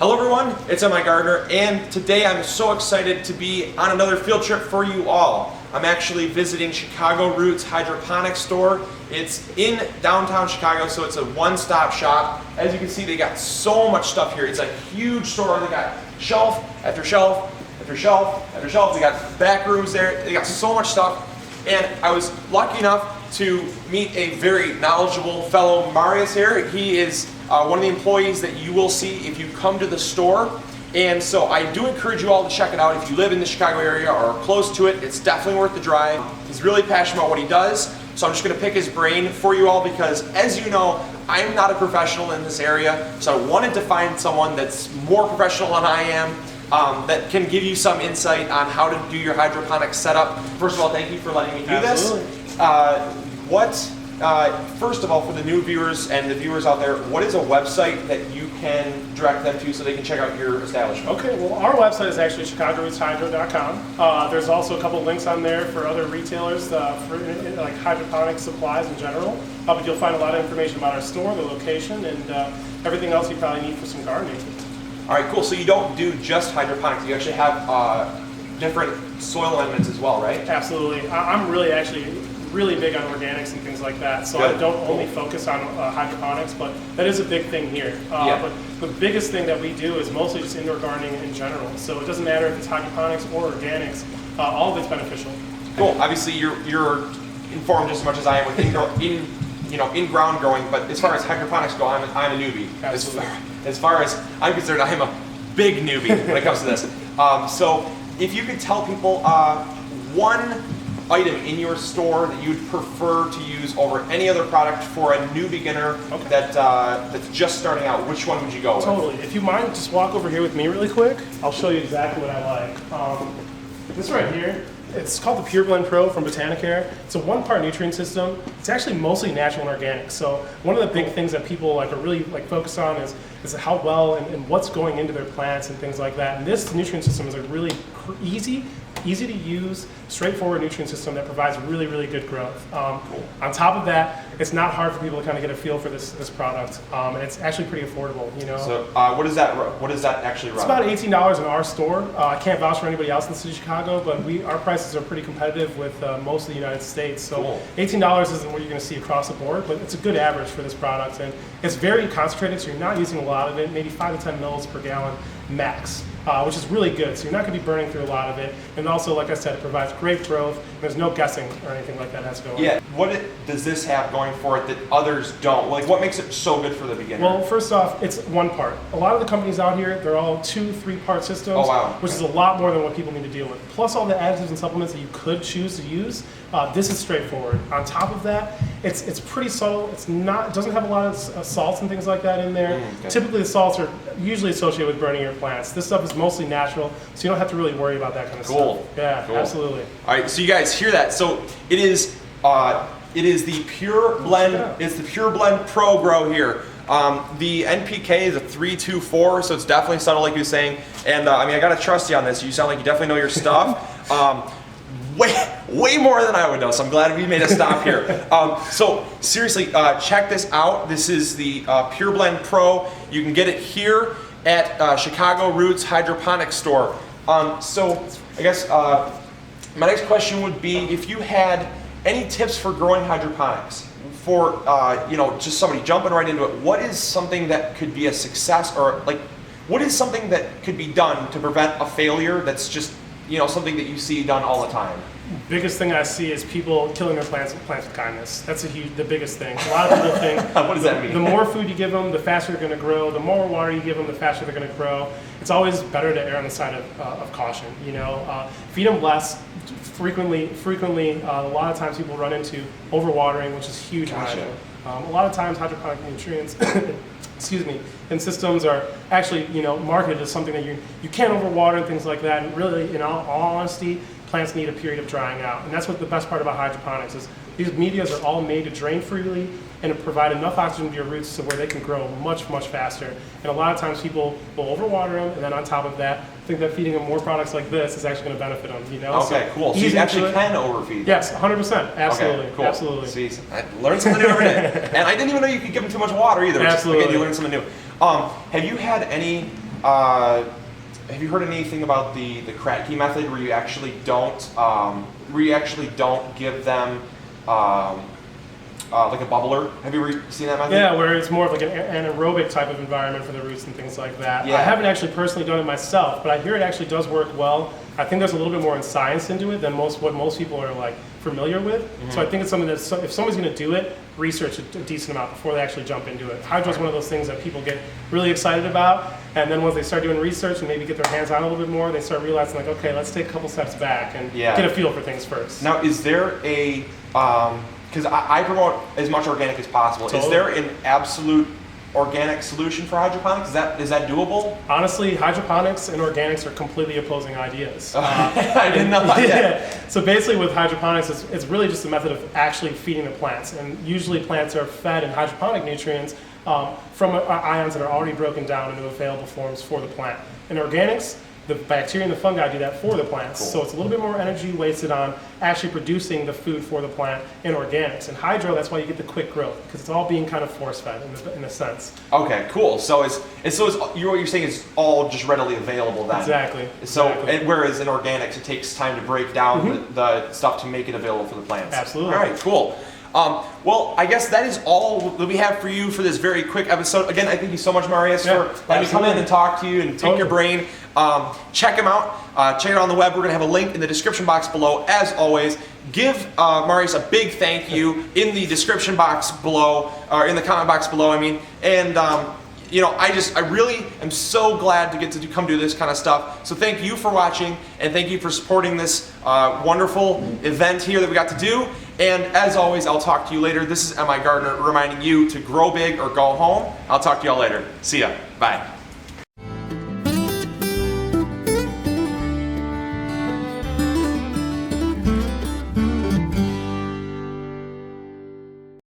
Hello everyone, it's MIgardener, and today I'm so excited to be on another field trip for you all. I'm actually visiting Chicago Roots Hydroponic store. It's in downtown Chicago, so it's a one-stop shop. As you can see, they got so much stuff here. It's a huge store. They got shelf after shelf after shelf after shelf. They got back rooms there. They got so much stuff. And I was lucky enough to meet a very knowledgeable fellow Marius here. He is one of the employees that you will see if you come to the store. And so I do encourage you all to check it out. If you live in the Chicago area or close to it, it's definitely worth the drive. He's really passionate about what he does. So I'm just gonna pick his brain for you all because, as you know, I'm not a professional in this area. So I wanted to find someone that's more professional than I am, that can give you some insight on how to do your hydroponic setup. First of all, thank you for letting me do this. First of all, for the new viewers and the viewers out there, what is a website that you can direct them to so they can check out your establishment? Okay, well, our website is actually ChicagoRootsHydro.com. There's also a couple links on there for other retailers for like hydroponic supplies in general. But you'll find a lot of information about our store, the location, and everything else you probably need for some gardening. All right, cool. So you don't do just hydroponics. You actually have different soil amendments as well, right? Absolutely. I'm really big on organics and things like that. So Good. I don't only focus on hydroponics, but that is a big thing here. But the biggest thing that we do is mostly just indoor gardening in general. So it doesn't matter if it's hydroponics or organics, all of it's beneficial. Cool. Obviously, you're informed just as much as I am with in-ground growing, but as far as hydroponics go, I'm a newbie. As far as I'm concerned, I am a big newbie when it comes to this. So if you could tell people one item in your store that you'd prefer to use over any other product for a new beginner that's just starting out, which one would you go with? Totally. If you mind, just walk over here with me really quick. I'll show you exactly what I like. This right here, it's called the Pure Blend Pro from Botanicare. It's a one-part nutrient system. It's actually mostly natural and organic. So one of the big things that people are really focused on is how well and what's going into their plants and things like that. And this nutrient system is a really easy to use, straightforward nutrient system that provides really, really good growth. On top of that, it's not hard for people to kind of get a feel for this product, and it's actually pretty affordable. You know. So what does that actually run? It's about $18 in our store. I can't vouch for anybody else in the city of Chicago, but our prices are pretty competitive with most of the United States. So cool. $18 isn't what you're going to see across the board, but it's a good average for this product, and it's very concentrated, so you're not using a lot of it, maybe 5 to 10 mils per gallon max. Which is really good, so you're not going to be burning through a lot of it. And also, like I said, it provides great growth. There's no guessing or anything like that has to go on. Yeah, does this have going for it that others don't? Like, what makes it so good for the beginner? Well, first off, it's one part. A lot of the companies out here, they're all 2-3 part systems, which is a lot more than what people need to deal with. Plus all the additives and supplements that you could choose to use. This is straightforward. On top of that, it's pretty subtle. It doesn't have a lot of salts and things like that in there. Okay. Typically, the salts are usually associated with burning your plants. This stuff is mostly natural, so you don't have to really worry about that kind of stuff. Yeah, cool. Absolutely. All right, so you guys hear that? So it is the Pure Blend. It's the Pure Blend Pro Grow here. The NPK is a 324, so it's definitely subtle, like you were saying. And I gotta trust you on this. You sound like you definitely know your stuff. Way more than I would know, so I'm glad we made a stop here. So seriously, check this out. This is the Pure Blend Pro. You can get it here at Chicago Roots Hydroponic store. So I guess my next question would be if you had any tips for growing hydroponics for just somebody jumping right into it. What is something that could be a success, or what is something that could be done to prevent a failure that's just something that you see done all the time? Biggest thing I see is people killing their plants with kindness. That's the biggest thing. A lot of people think what does that mean? The more food you give them, the faster they're going to grow. The more water you give them, the faster they're going to grow. It's always better to err on the side of caution. Feed them less frequently. A lot of times people run into overwatering, which is huge. Gotcha. A lot of times hydroponic nutrients and systems are actually marketed as something that you can't overwater and things like that. And really, in all honesty, plants need a period of drying out. And that's what the best part about hydroponics is. These medias are all made to drain freely and to provide enough oxygen to your roots so where they can grow much, much faster. And a lot of times people will overwater them, and then on top of that, think that feeding them more products like this is actually going to benefit them. Okay, cool. So you actually can overfeed them. Yes, 100%. Absolutely. Okay, cool. Absolutely. See, I learned something new every day. And I didn't even know you could give them too much water either. Absolutely. Again, you learned something new. Have you had any have you heard anything about the Kratky method, where you actually don't give them like a bubbler? Have you ever seen that method? Yeah, where it's more of like an anaerobic type of environment for the roots and things like that. Yeah. I haven't actually personally done it myself, but I hear it actually does work well. I think there's a little bit more in science into it than what most people are like familiar with. Mm-hmm. So I think it's something that if someone's going to do it, research a decent amount before they actually jump into it. Hydro is one of those things that people get really excited about, and then once they start doing research and maybe get their hands on it a little bit more, they start realizing like, okay, let's take a couple steps back and get a feel for things first. Now, is there a because I promote as much organic as possible. Totally. Is there an absolute organic solution for hydroponics? Is that doable? Honestly, hydroponics and organics are completely opposing ideas. I didn't know that. Yeah. So basically with hydroponics, it's really just a method of actually feeding the plants. And usually plants are fed in hydroponic nutrients from ions that are already broken down into available forms for the plant. In organics, the bacteria and the fungi do that for the plants. Cool. So it's a little bit more energy wasted on actually producing the food for the plant in organics. In hydro, that's why you get the quick growth, because it's all being kind of force-fed in a sense. Okay, cool. So what you're saying is all just readily available then? Exactly. So whereas in organics, it takes time to break down the stuff to make it available for the plants. Absolutely. All right, cool. Well, I guess that is all that we have for you for this very quick episode. Again, I thank you so much, Marius, for letting me come in and talk to you and pick your brain. Check him out. Check it out on the web. We're going to have a link in the description box below. As always, give Marius a big thank you in the description box below, or in the comment box below, I mean. And, you know, I really am so glad to get to come do this kind of stuff. So thank you for watching, and thank you for supporting this wonderful event here that we got to do. And as always, I'll talk to you later. This is MIgardener reminding you to grow big or go home. I'll talk to y'all later. See ya. Bye.